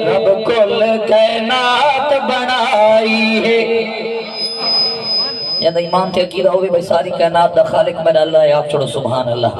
رب کل کائنات بنائی ہے. یا ایمان تے عقیدہ ہوئے بھائی ساری کائنات دا خالق میرا اللہ ہے. آپ چھوڑو سبحان اللہ.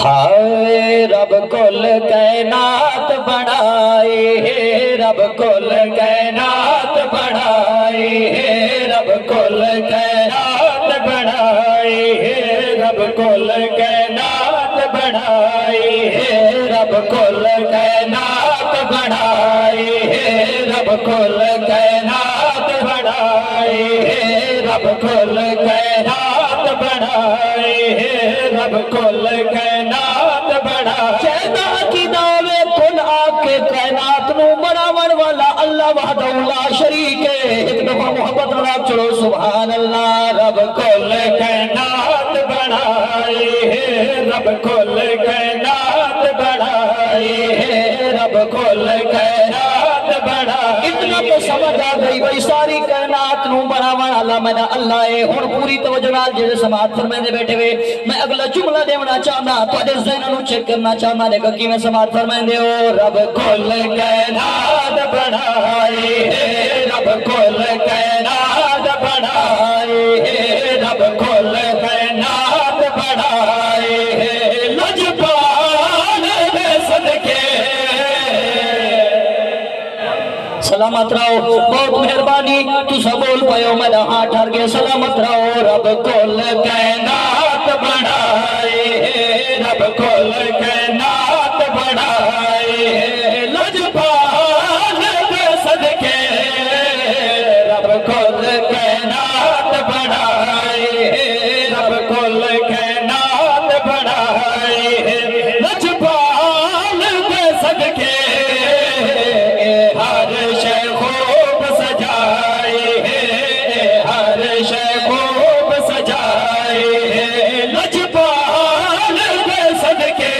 ہائے رب کل کائنات بنائی ہے. رب کل کائنات بنائی ہے. رب کل کائنات بنائی ہے. رب کل کائنات بنائی ہے. رب کل کائنات بنائی ہے. رب کل کائنات بنائی ہے. رب کل کائنات بنائی ہے. رب کل کائنات بنائی. چہدہ کی دعوے کل آپ کے کائنات نو بناون والا اللہ وحدہ لا شریک ہے. ایک دفعہ محبت رب چلو سبحان اللہ. رب کل کائنات بنائی ہے. رب کل کائنات بنائی ہے. رب کل کائنات بنائی. اتنا تو سمجھ آ گئی بھائی ساری کائنات نو بناون والا میرا اللہ ہے. ہن پوری توجہ نال جڑے سماعت فرمائندے بیٹھے ہوئے میں اگلا جملہ دینا چاہنا تواڈے ذہن نو چیک کرنا چاہنا دیکھو کیویں سماعت فرمائندے ہو. رب کل کائنات بنائی ہے. رب کل کائنات بنائی ہے. رب کل کائنات بنائی ہے. لجپال دے صدقے سلامت رہو. بہت مہربانی تو سب بول پایو میرا ہاتھ ٹھہر کے سلامت رہو. رب کل کائنات بنائی ہے. رب کل کائنات بنائی ہے. لجپال دے صدقے رب کل کائنات بنائی ہے. رب کل کائنات بنائی ہے. لجپال دے صدقے ہر شے خوب سجائی ہے. ہر شے خوب سجائی ہے. لجپال دے صدقے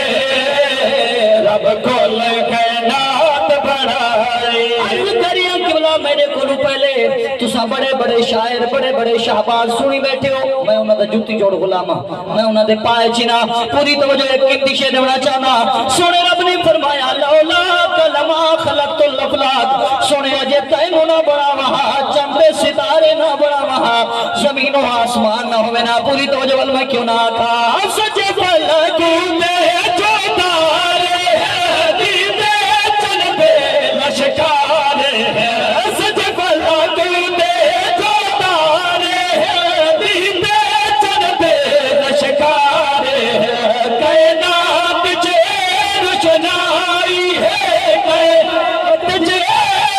رب کل کائنات بنائی. عرض کریے قبلہ میرے کولو پہلے تساں بڑے بڑے شاعر بڑے بڑے شہباز سنی بیٹھے ہو. میں انہاں دا جُتی جوڑ غلام ہاں. میں انہاں دے پائے چنا پوری توجہ ایک اندیشے دینا چاہنا. سونے رب نے فرمایا لولا کلمہ خلقت الافلاق. سونے اجے تینوں نہ بڑا وہاں چندے ستارے نہ بڑا وہاں زمین و آسمان نہ ہوئے نہ. پوری توجہ وال میں کیوں نہ آتا سچے فلک میں جو تارے ہیں دیدے چندے لشکار ہیں. سچے فلک میں جو تارے ہیں دیدے چندے لشکار ہیں. کائنات چے روشنائی ہے. کائنات چے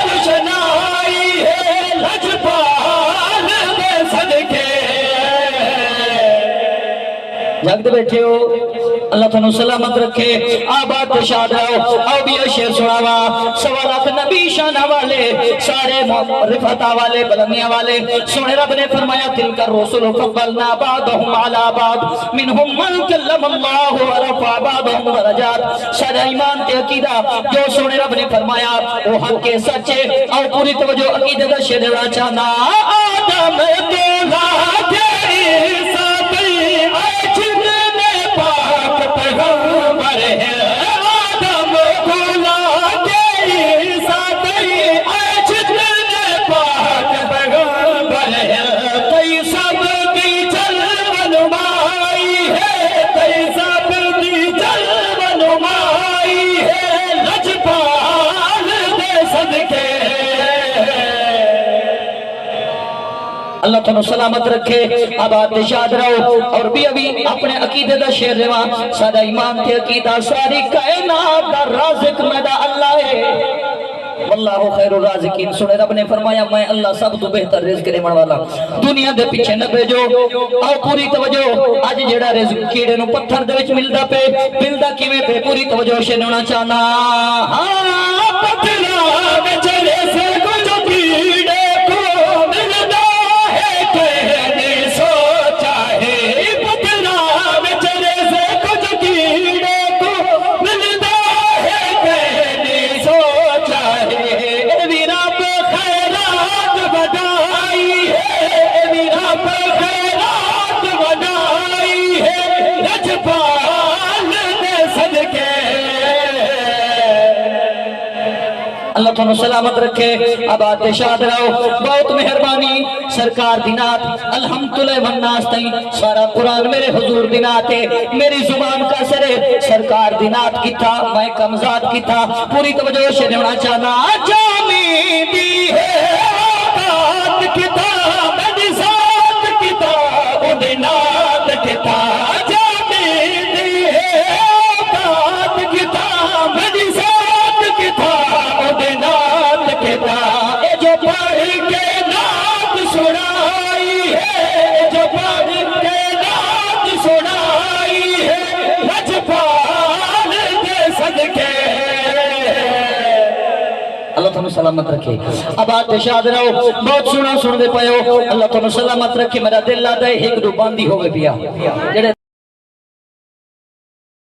روشنائی ہے. لجپال دے صدقے جاگتے بیٹھے ہو. اللہ تھانو سلامت رکھے آباد شاد رہو. آؤ بھی شیر سناوا سوالات نبی شانہ والے سارے رفعتہ والے بلندیاں والے. سونے رب نے فرمایا تلک الرسل فضلنا بعضهم على بعض منهم من کلم اللہ ورفع بعضهم درجات. سارا ایمان تے عقیدہ جو سونے رب نے فرمایا وہ حق کے سچے. اور پوری توجہ عقیدہ دا شیر دینا چاہنا. آدم دولا تیری ساتھی اجن میں پاک پیغمبر ہے. آدم دولا تیری ساتھی اجن میں پاک پیغمبر ہے. کئی سب کی جلوہ نمائی ہے. کئی سب کی جلوہ نمائی ہے. لجپال دے صدقے اللہ تمہیں سلامت رکھے آباد شاد رہو. اور بھی ابھی اپنے عقیدے دا شیر رہا سارا ایمان تے عقیدہ ساری کائنات دا رازق میرا اللہ ہے. واللہ خیر الرازقین. سنے رب نے فرمایا میں اللہ سب تو بہتر رزق دینے والا. دنیا دے پیچھے نہ بھیجو. آؤ پوری توجہ اج جیڑا رزق کیڑے نو پتھر دے وچ ملدا پے ملدا کیویں پے پوری توجہ سے ہونا چاہنا. ہاں پتھراں وچ رزق کو جو کیڑے کو ملدا ہے کہنے سوچا ہے. پتھراں وچ رزق کو جو کیڑے کو ملدا ہے کہنے سوچا ہے. اے بھی رب خیرات بدائی ہے. اے بھی رب خیرات بدائی ہے. لجپال دے صدقے اللہ تھانو سلامت رکھے آباد شاد رہو بہت مہربانی سرکار دی نات الحمدللہ والناس تائیں سارا قرآن میرے حضور دی نات ہے میری زبان کا سرے سرکار دی نات کی تھا میں کمزاد کی تھا پوری توجہ سے دیونا چاہنا جامی دی ہے آقات کتاب دی ذات کتاب دی نات کتاب جامی دی ہے آقات کتاب دی ذات کتاب دی نات کتاب اے جو پڑھ کے نات سنائی ہے جو پڑھ کے نات سنائی ہے رجپال کے صدقے اللہ تمہیں سلامت رکھے آباد شاد رہو بہت سنا سن دے پائے ہو اللہ تمہیں سلامت رکھے میرا دل لاتا ہے ایک دو باندھی ہوئے پیا